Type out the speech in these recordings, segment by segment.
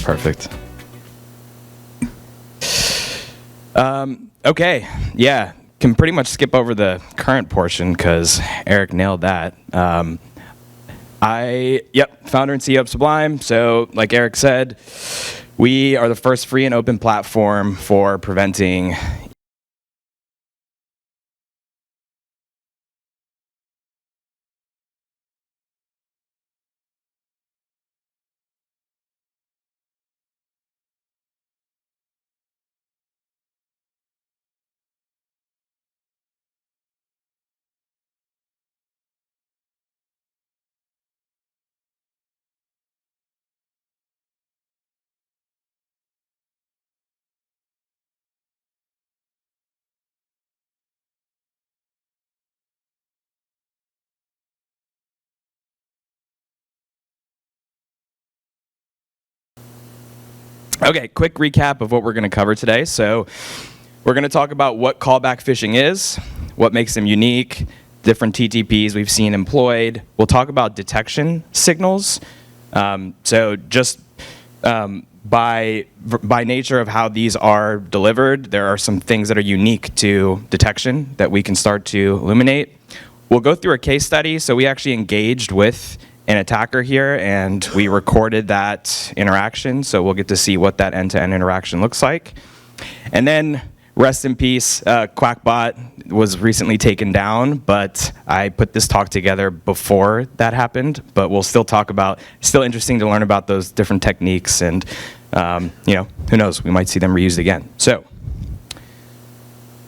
Perfect. Okay, yeah, can pretty much skip over the current portion because Eric nailed that. Founder and CEO of Sublime. So like Eric said, we are the first free and open platform for preventing Okay, quick recap of what we're going to cover today. So we're going to talk about what callback phishing is, what makes them unique, different TTPs we've seen employed. We'll talk about detection signals. So just by nature of how these are delivered, there are some things that are unique to detection that we can start to illuminate. We'll go through a case study. So we actually engaged with an attacker here, and we recorded that interaction, so we'll get to see what that end-to-end interaction looks like. And then, rest in peace, qakbot was recently taken down, but I put this talk together before that happened, but we'll still talk about, still interesting to learn about those different techniques, and who knows, we might see them reused again. So,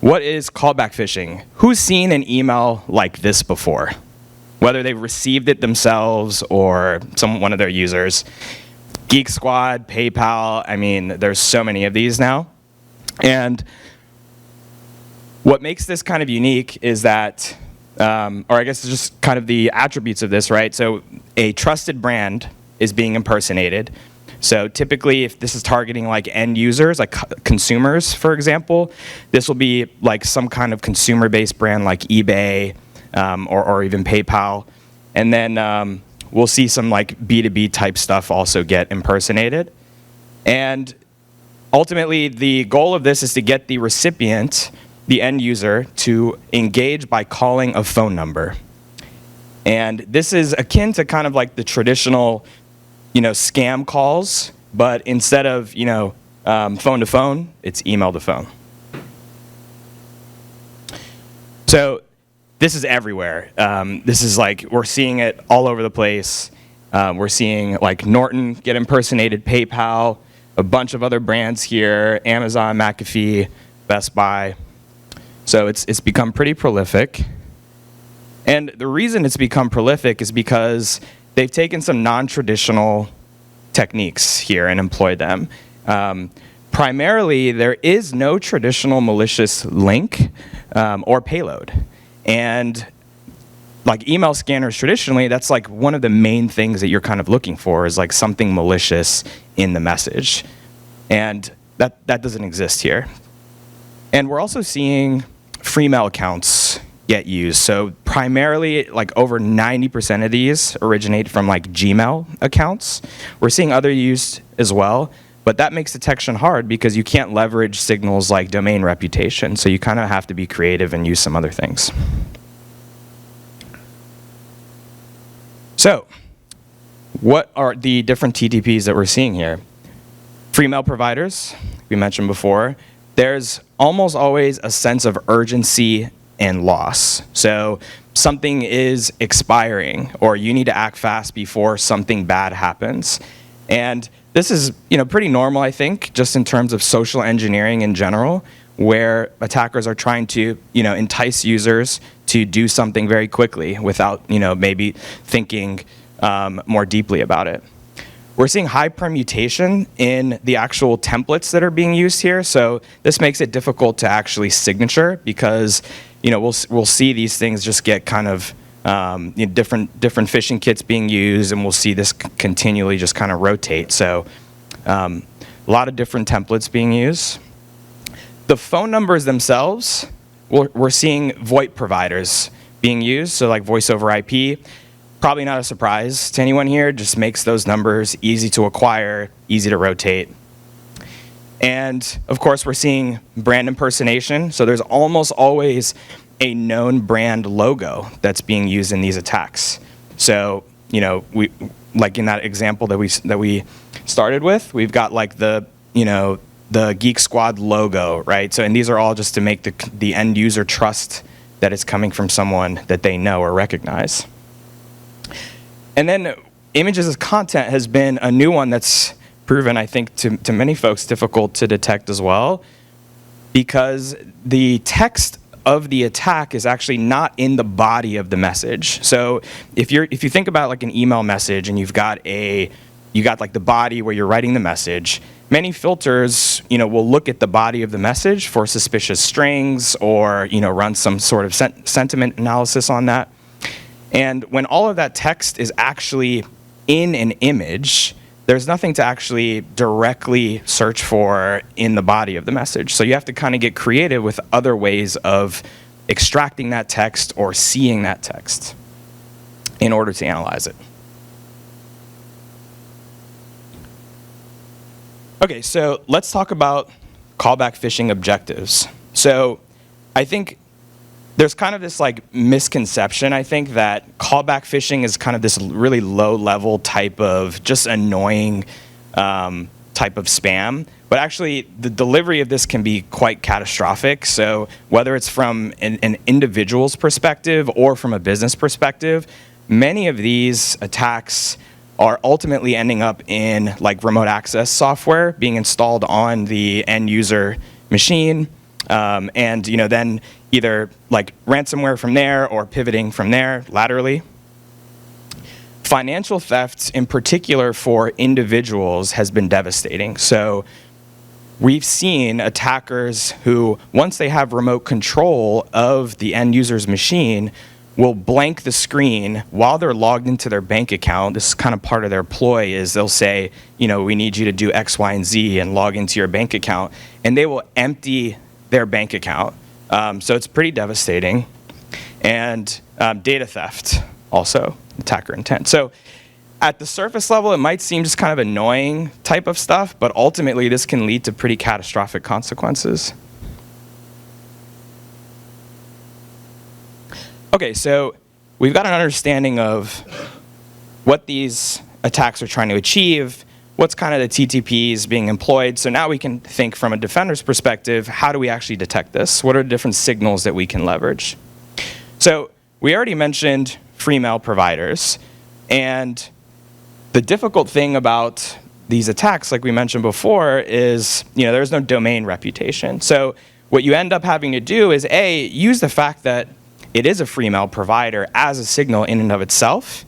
what is callback phishing? Who's seen an email like this before? Whether they've received it themselves or one of their users. Geek Squad, PayPal, I mean, there's so many of these now. And what makes this kind of unique is that, or I guess it's just kind of the attributes of this, right? So a trusted brand is being impersonated. So typically, if this is targeting like end users, like consumers, for example, this will be like some kind of consumer-based brand like eBay, or even PayPal. And then we'll see some like B2B type stuff also get impersonated. And ultimately, the goal of this is to get the recipient, the end user, to engage by calling a phone number. And this is akin to kind of like the traditional, scam calls, but instead of, phone to phone, it's email to phone. So this is everywhere. This is like, we're seeing it all over the place. We're seeing like Norton get impersonated, PayPal, a bunch of other brands here, Amazon, McAfee, Best Buy. So it's become pretty prolific. And the reason it's become prolific is because they've taken some non-traditional techniques here and employed them. Primarily, there is no traditional malicious link or payload. And like email scanners traditionally, that's like one of the main things that you're kind of looking for is like something malicious in the message. And that doesn't exist here. And we're also seeing free mail accounts get used. So primarily like over 90% of these originate from like Gmail accounts. We're seeing other used as well. But that makes detection hard because you can't leverage signals like domain reputation, so you kind of have to be creative and use some other things. So, what are the different TTPs that we're seeing here? Free mail providers, we mentioned before. There's almost always a sense of urgency and loss. So, something is expiring, or you need to act fast before something bad happens. And this is, pretty normal, I think, just in terms of social engineering in general, where attackers are trying to, entice users to do something very quickly without, maybe thinking more deeply about it. We're seeing high permutation in the actual templates that are being used here, so this makes it difficult to actually signature because, we'll see these things just get kind of different phishing kits being used, and we'll see this continually just kind of rotate. So a lot of different templates being used. The phone numbers themselves, we're seeing VoIP providers being used, so like voice over IP. Probably not a surprise to anyone here, just makes those numbers easy to acquire, easy to rotate. And of course, we're seeing brand impersonation. So there's almost always a known brand logo that's being used in these attacks. So, you know, we, like in that example that we started with, we've got like the, you know, the Geek Squad logo, right? So, and these are all just to make the end user trust that it's coming from someone that they know or recognize. And then images as content has been a new one that's proven, I think, to many folks difficult to detect as well, because the text of the attack is actually not in the body of the message. So if you think about like an email message and you got like the body where you're writing the message, many filters, you know, will look at the body of the message for suspicious strings or, you know, run some sort of sentiment analysis on that. And when all of that text is actually in an image, there's nothing to actually directly search for in the body of the message. So you have to kind of get creative with other ways of extracting that text or seeing that text in order to analyze it. Okay, so let's talk about callback phishing objectives. So I think there's kind of this like misconception, I think, that callback phishing is kind of this really low-level type of just annoying type of spam. But actually, the delivery of this can be quite catastrophic. So whether it's from an individual's perspective or from a business perspective, many of these attacks are ultimately ending up in like remote access software being installed on the end user machine. And, you know, then either like ransomware from there or pivoting from there laterally. Financial theft, in particular for individuals, has been devastating. So we've seen attackers who, once they have remote control of the end user's machine, will blank the screen while they're logged into their bank account. This is kind of part of their ploy, is they'll say, you know, we need you to do X, Y, and Z and log into your bank account. And they will empty their bank account. So it's pretty devastating. And data theft also, attacker intent. So at the surface level, it might seem just kind of annoying type of stuff, but ultimately this can lead to pretty catastrophic consequences. Okay, so we've got an understanding of what these attacks are trying to achieve, what's kind of the TTPs being employed. So now we can think from a defender's perspective, how do we actually detect this? What are the different signals that we can leverage? So we already mentioned free mail providers. And the difficult thing about these attacks, like we mentioned before, is, you know, there's no domain reputation. So what you end up having to do is, A, use the fact that it is a free mail provider as a signal in and of itself.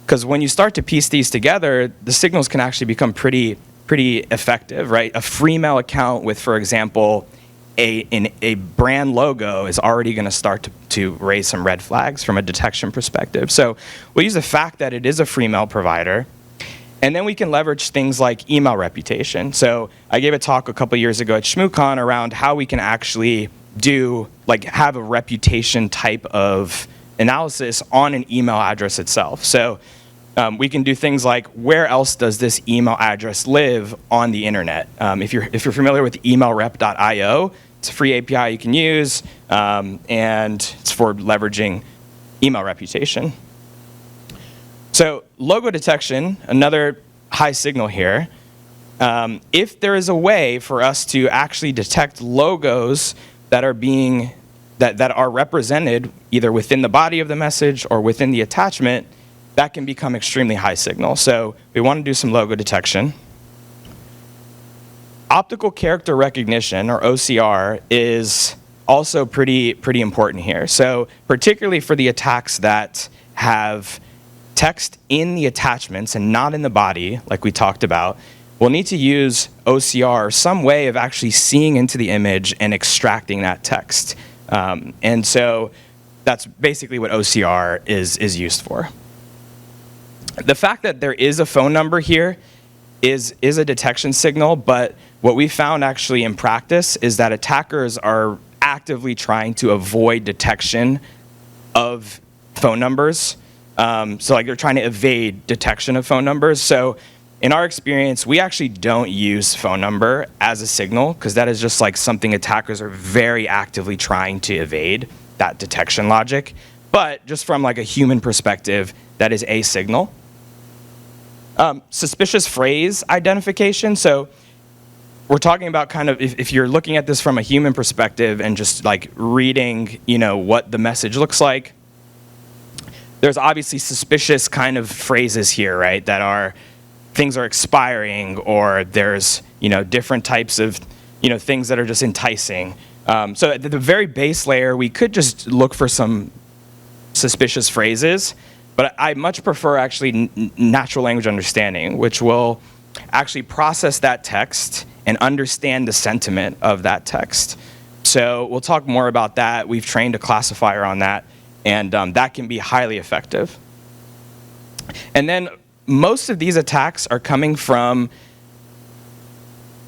Because when you start to piece these together, the signals can actually become pretty effective, right? A free mail account with, for example, a brand logo is already going to start to raise some red flags from a detection perspective. So we'll use the fact that it is a free mail provider, and then we can leverage things like email reputation. So I gave a talk a couple years ago at ShmooCon around how we can actually have a reputation type of analysis on an email address itself. So we can do things like, where else does this email address live on the internet? If you're familiar with emailrep.io, it's a free API you can use, and it's for leveraging email reputation. So logo detection, another high signal here. If there is a way for us to actually detect logos that are represented either within the body of the message or within the attachment, that can become extremely high signal. So we want to do some logo detection. Optical character recognition, or OCR, is also pretty important here. So particularly for the attacks that have text in the attachments and not in the body, like we talked about, we'll need to use OCR, some way of actually seeing into the image and extracting that text. And so that's basically what OCR is used for. The fact that there is a phone number here is a detection signal, but what we found actually in practice is that attackers are actively trying to avoid detection of phone numbers. So like they're trying to evade detection of phone numbers. So in our experience, we actually don't use phone number as a signal because that is just like something attackers are very actively trying to evade, that detection logic. But just from like a human perspective, that is a signal. Suspicious phrase identification. So we're talking about kind of if you're looking at this from a human perspective and just like reading, what the message looks like. There's obviously suspicious kind of phrases here, right? That are things are expiring, or there's different types of things that are just enticing. So at the very base layer, we could just look for some suspicious phrases, but I much prefer actually natural language understanding, which will actually process that text and understand the sentiment of that text. So we'll talk more about that. We've trained a classifier on that, and that can be highly effective. And then most of these attacks are coming from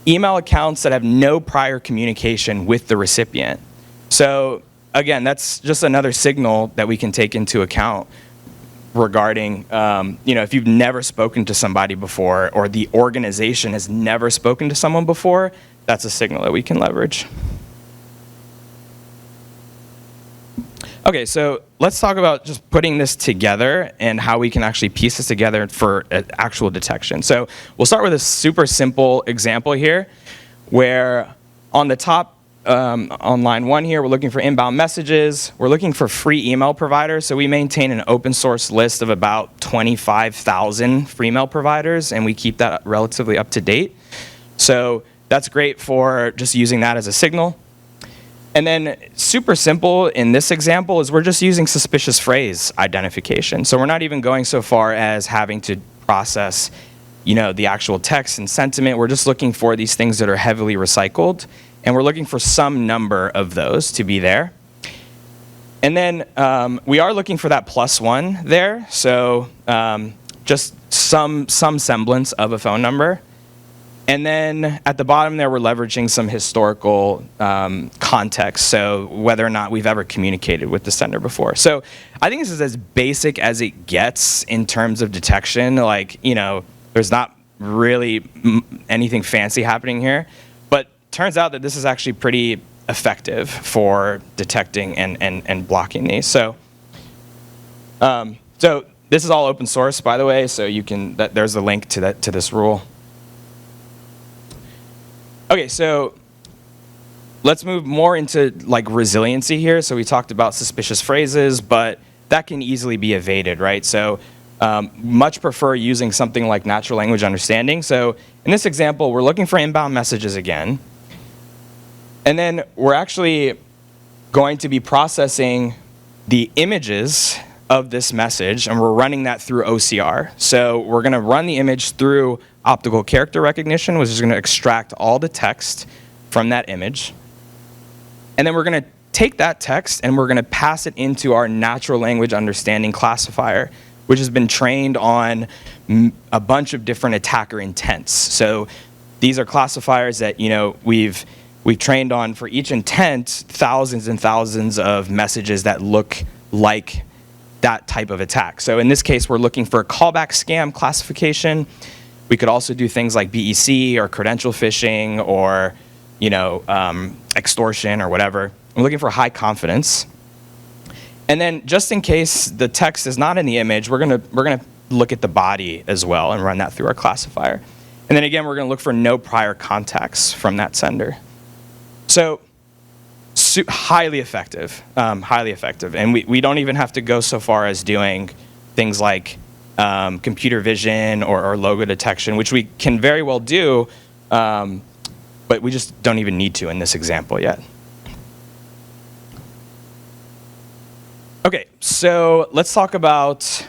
email accounts that have no prior communication with the recipient. So again, that's just another signal that we can take into account regarding, if you've never spoken to somebody before or the organization has never spoken to someone before, that's a signal that we can leverage. Okay, so let's talk about just putting this together and how we can actually piece this together for actual detection. So we'll start with a super simple example here, where on the top, on line 1 here, we're looking for inbound messages. We're looking for free email providers. So we maintain an open source list of about 25,000 free email providers, and we keep that relatively up to date. So that's great for just using that as a signal. And then super simple in this example is we're just using suspicious phrase identification. So we're not even going so far as having to process, the actual text and sentiment. We're just looking for these things that are heavily recycled, and we're looking for some number of those to be there. And then we are looking for that +1 there. So just some semblance of a phone number. And then at the bottom there, we're leveraging some historical context, so whether or not we've ever communicated with the sender before. So I think this is as basic as it gets in terms of detection. Like, there's not really anything fancy happening here, but turns out that this is actually pretty effective for detecting and blocking these. So this is all open source, by the way, so you can, there's a link to this rule. Okay, so let's move more into like resiliency here. So we talked about suspicious phrases, but that can easily be evaded, right? So much prefer using something like natural language understanding. So in this example, we're looking for inbound messages again. And then we're actually going to be processing the images of this message, and we're running that through OCR. So we're going to run the image through optical character recognition, which is going to extract all the text from that image. And then we're going to take that text and we're going to pass it into our natural language understanding classifier, which has been trained on a bunch of different attacker intents. So these are classifiers that we've trained on for each intent, thousands and thousands of messages that look like that type of attack. So in this case, we're looking for a callback scam classification. We could also do things like BEC or credential phishing or extortion or whatever. We're looking for high confidence. And then just in case the text is not in the image, we're gonna look at the body as well and run that through our classifier. And then again, we're gonna look for no prior contacts from that sender. So highly effective, highly effective. And we don't even have to go so far as doing things like computer vision or logo detection, which we can very well do, but we just don't even need to in this example yet. Okay, so let's talk about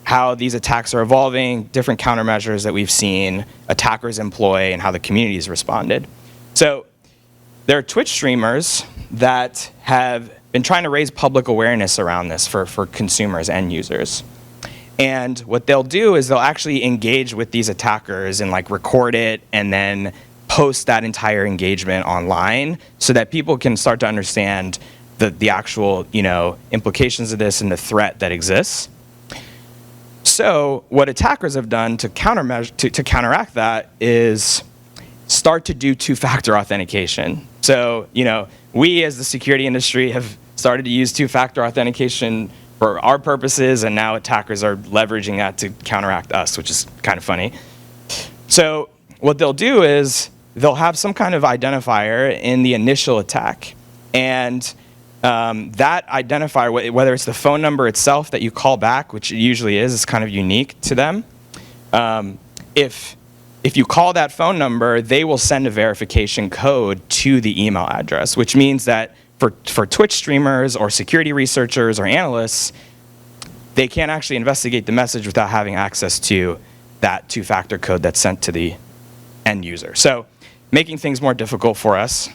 how these attacks are evolving, different countermeasures that we've seen attackers employ, and how the community's responded. So there are Twitch streamers that have been trying to raise public awareness around this for consumers and users. And what they'll do is they'll actually engage with these attackers and like record it and then post that entire engagement online so that people can start to understand the actual implications of this and the threat that exists. so what attackers have done to counteract that is start to do two-factor authentication. So, we as the security industry have started to use two-factor authentication for our purposes, and now attackers are leveraging that to counteract us, which is kind of funny. So what they'll do is they'll have some kind of identifier in the initial attack, and that identifier, whether it's the phone number itself that you call back, which it usually is kind of unique to them. If you call that phone number, they will send a verification code to the email address, which means that for Twitch streamers or security researchers or analysts, they can't actually investigate the message without having access to that two-factor code that's sent to the end user. So making things more difficult for us.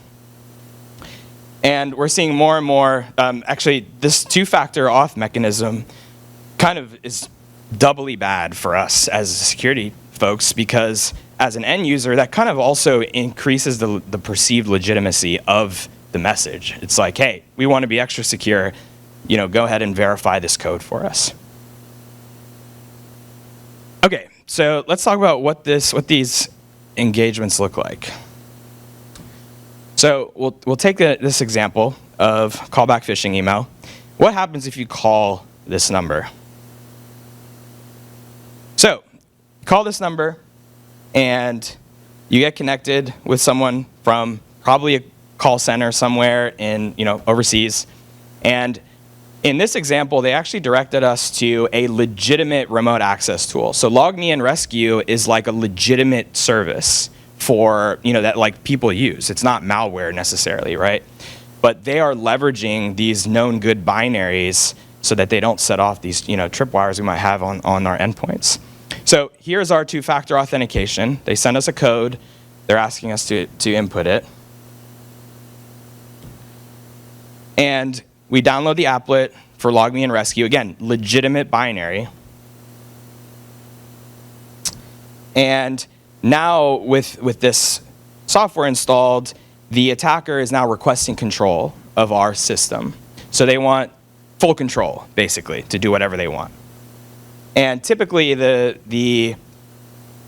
And we're seeing more and more, actually, this two-factor auth mechanism kind of is doubly bad for us as security folks, because as an end user, that kind of also increases the perceived legitimacy of the message. It's like, hey, we want to be extra secure, go ahead and verify this code for us. Okay, so let's talk about what these engagements look like. So we'll take this example of callback phishing email. What happens if you call this number? So call this number, and you get connected with someone from probably a call center somewhere in overseas. And in this example, they actually directed us to a legitimate remote access tool. So LogMeIn Rescue is like a legitimate service for that like people use. It's not malware necessarily, right? But they are leveraging these known good binaries so that they don't set off these tripwires we might have on our endpoints. So here's our two-factor authentication. They send us a code. They're asking us to input it. And we download the applet for LogMeIn Rescue. Again, legitimate binary. And now with this software installed, the attacker is now requesting control of our system. So they want full control, basically, to do whatever they want. And typically the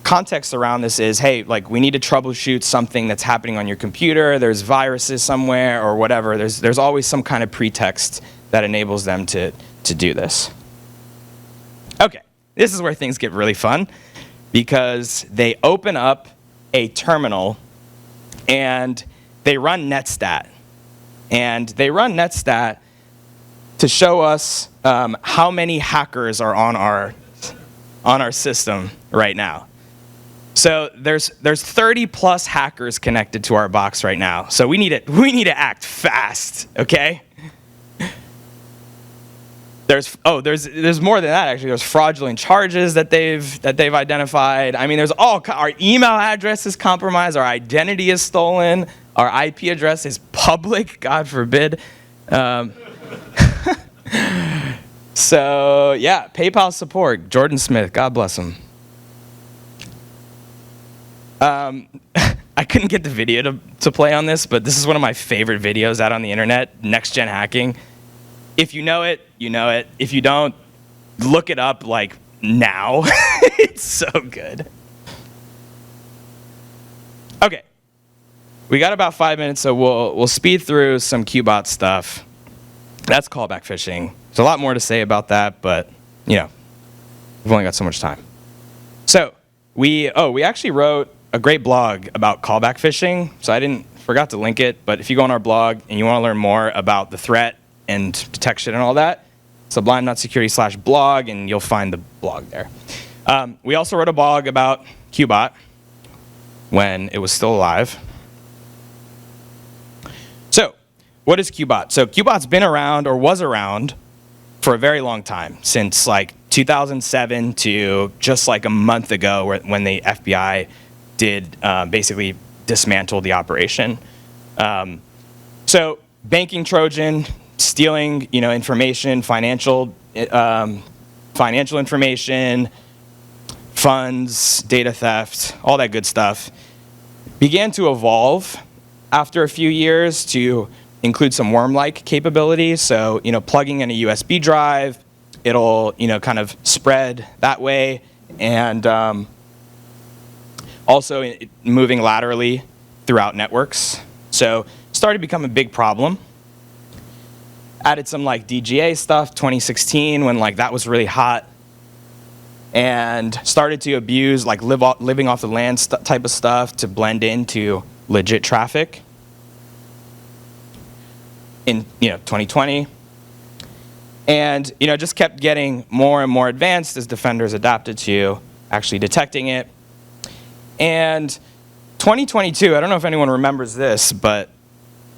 context around this is, hey, like we need to troubleshoot something that's happening on your computer, there's viruses somewhere or whatever. There's always some kind of pretext that enables them to do this. Okay, this is where things get really fun, because they open up a terminal and they run netstat. And they run netstat to show us how many hackers are on our system right now. So there's 30 plus hackers connected to our box right now. So we need to act fast, okay? There's more than that actually. There's fraudulent charges that they've identified. I mean, our email address is compromised, our identity is stolen, our IP address is public, God forbid. So yeah, PayPal support, Jordan Smith, God bless him. I couldn't get the video to play on this, but this is one of my favorite videos out on the internet, next gen hacking. If you know it, you know it. If you don't, look it up like now. It's so good. Okay, we got about 5 minutes, so we'll speed through some qakbot stuff. That's callback phishing. There's a lot more to say about that, but we've only got so much time. So we actually wrote a great blog about callback phishing. So I forgot to link it, but if you go on our blog and you want to learn more about the threat and detection and all that, sublime.security/blog, and you'll find the blog there. We also wrote a blog about qakbot when it was still alive. So what is qakbot? So qakbot's been around, or was around, for a very long time, since like 2007 to just like a month ago when the FBI did basically dismantle the operation. So banking Trojan, stealing information, financial information, funds, data theft, all that good stuff, began to evolve after a few years to include some worm-like capabilities. So plugging in a USB drive, it'll kind of spread that way, and also moving laterally throughout networks. So it started to become a big problem. Added some like DGA stuff, 2016, when like that was really hot, and started to abuse like living off the land type of stuff to blend into legit traffic in 2020. And just kept getting more and more advanced as defenders adapted to actually detecting it. And 2022, I don't know if anyone remembers this, but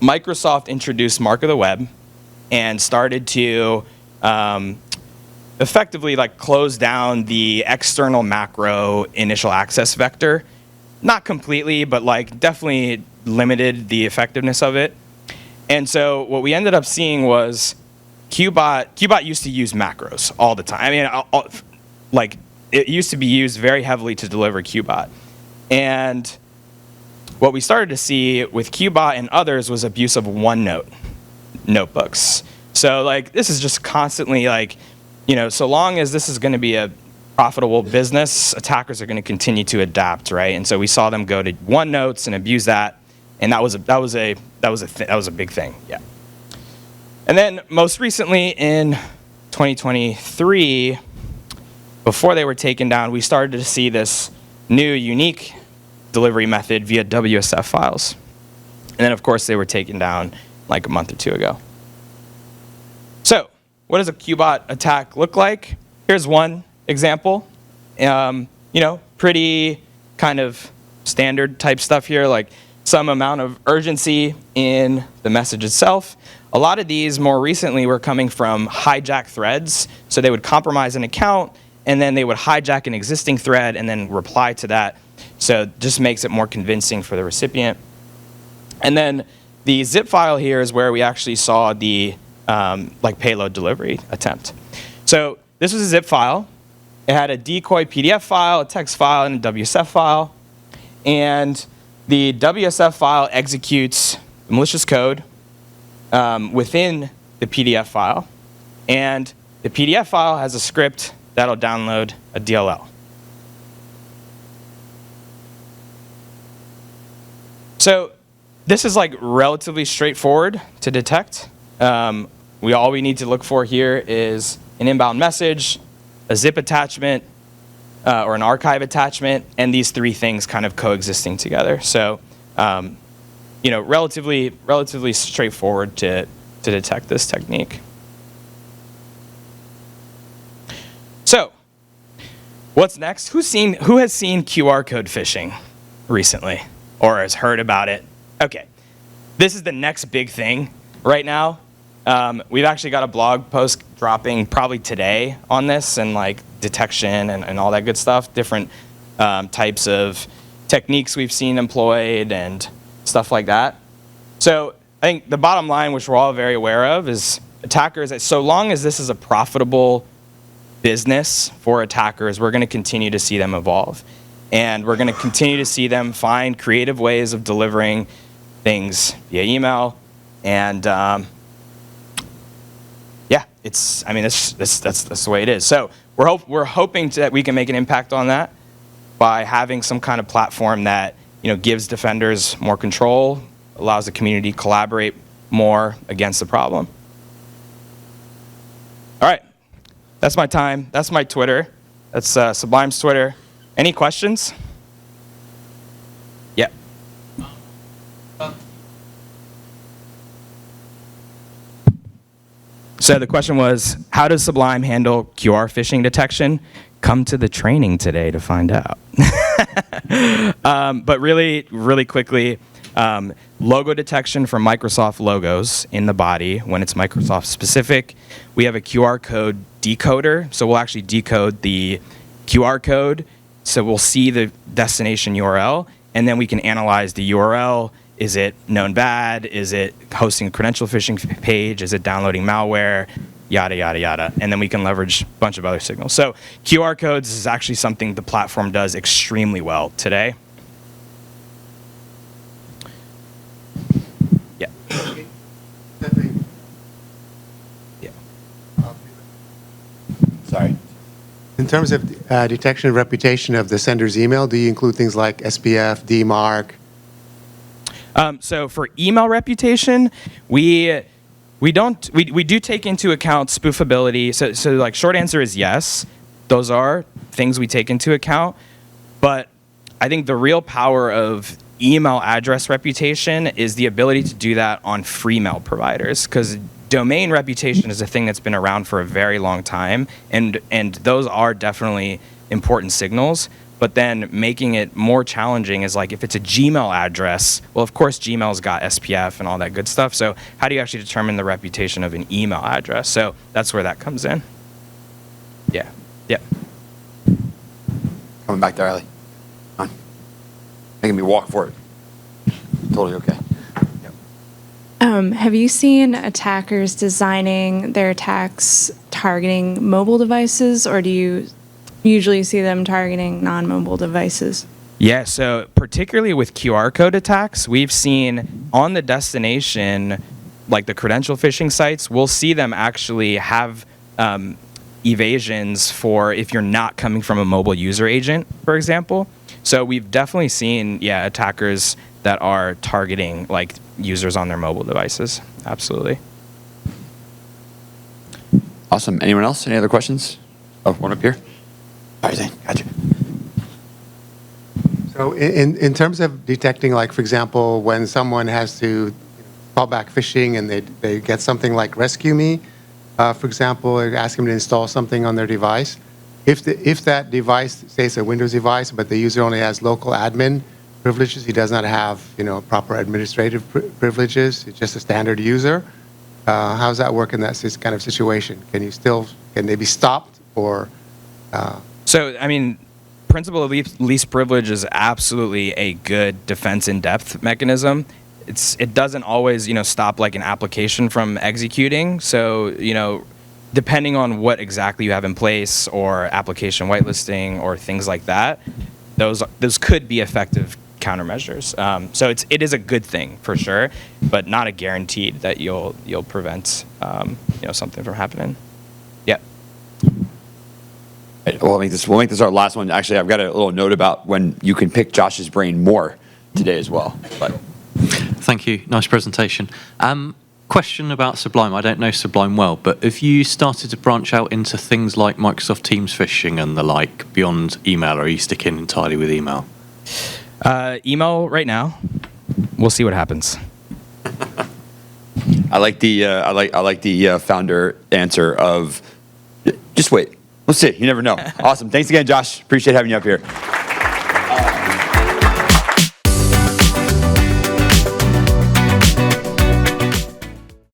Microsoft introduced Mark of the Web and started to effectively like close down the external macro initial access vector. Not completely, but like definitely limited the effectiveness of it. And so what we ended up seeing was qakbot used to use macros all the time. I mean, like it used to be used very heavily to deliver qakbot. And what we started to see with qakbot and others was abuse of OneNote notebooks. So like this is just constantly like, so long as this is going to be a profitable business, attackers are going to continue to adapt, right? And so we saw them go to OneNotes and abuse that, and that was a big thing, yeah. And then most recently in 2023, before they were taken down, we started to see this new unique delivery method via WSF files. And then of course they were taken down like a month or two ago. So what does a qakbot attack look like? Here's one example. Pretty kind of standard type stuff here, like some amount of urgency in the message itself. A lot of these more recently were coming from hijack threads. So they would compromise an account, and then they would hijack an existing thread and then reply to that. So it just makes it more convincing for the recipient. And then the zip file here is where we actually saw the like payload delivery attempt. So this was a zip file. It had a decoy PDF file, a text file, and a WSF file. And the WSF file executes malicious code within the PDF file. And the PDF file has a script that'll download a DLL. So this is like relatively straightforward to detect. All we need to look for here is an inbound message, a zip attachment, or an archive attachment, and these three things kind of coexisting together. So, relatively straightforward to detect this technique. So, what's next? Who has seen QR code phishing recently, or has heard about it? Okay, this is the next big thing right now. We've actually got a blog post dropping probably today on this, and like detection and all that good stuff, different types of techniques we've seen employed and stuff like that. So I think the bottom line, which we're all very aware of, is attackers, so long as this is a profitable business for attackers, we're going to continue to see them evolve. And we're going to continue to see them find creative ways of delivering things via email. And that's the way it is. So we're hoping that we can make an impact on that by having some kind of platform that gives defenders more control, allows the community to collaborate more against the problem. All right, that's my time. That's my Twitter. That's Sublime's Twitter. Any questions? Yeah. So the question was, how does Sublime handle QR phishing detection? Come to the training today to find out. But really quickly, logo detection for Microsoft logos in the body when it's Microsoft specific. We have a QR code decoder, so we'll actually decode the QR code. So we'll see the destination URL, and then we can analyze the URL. Is it known bad? Is it hosting a credential phishing page? Is it downloading malware? Yada, yada, yada. And then we can leverage a bunch of other signals. So QR codes is actually something the platform does extremely well today. Yeah. Yeah. In terms of detection and reputation of the sender's email, do you include things like SPF, DMARC? So for email reputation, we do take into account spoofability. So like short answer is yes. Those are things we take into account. But I think the real power of email address reputation is the ability to do that on free mail providers, because domain reputation is a thing that's been around for a very long time, and those are definitely important signals. But then making it more challenging is like if it's a Gmail address, well, of course Gmail's got SPF and all that good stuff. So how do you actually determine the reputation of an email address? So that's where that comes in. Yeah. Yeah. Coming back there, Ellie. Come on. Making me walk for it. Totally okay. Have you seen attackers designing their attacks targeting mobile devices, or do you usually see them targeting non-mobile devices? Yeah, so particularly with QR code attacks, we've seen on the destination, like the credential phishing sites, we'll see them actually have evasions for if you're not coming from a mobile user agent, for example. So we've definitely seen, attackers that are targeting like users on their mobile devices. Absolutely. Awesome. Anyone else? Any other questions? Oh, one up here. All right, Zane, gotcha. So in terms of detecting, like, for example, when someone has to call back phishing and they get something like Rescue Me, for example, or ask them to install something on their device, if that device, say it's a Windows device, but the user only has local admin privileges, he does not have proper administrative privileges, it's just a standard user, how does that work in that kind of situation? Can they be stopped or? So, I mean, principle of least privilege is absolutely a good defense in depth mechanism. It doesn't always, stop like an application from executing. So, depending on what exactly you have in place or application whitelisting or things like that, those could be effective countermeasures. So it is a good thing for sure, but not a guaranteed that you'll prevent something from happening. Yeah. We'll make this our last one. Actually, I've got a little note about when you can pick Josh's brain more today as well. But thank you. Nice presentation. Question about Sublime. I don't know Sublime well, but have you started to branch out into things like Microsoft Teams phishing and the like beyond email, or are you sticking entirely with email? Email right now. We'll see what happens. I like the founder answer of just wait. We'll see. You never know. Awesome. Thanks again, Josh. Appreciate having you up here.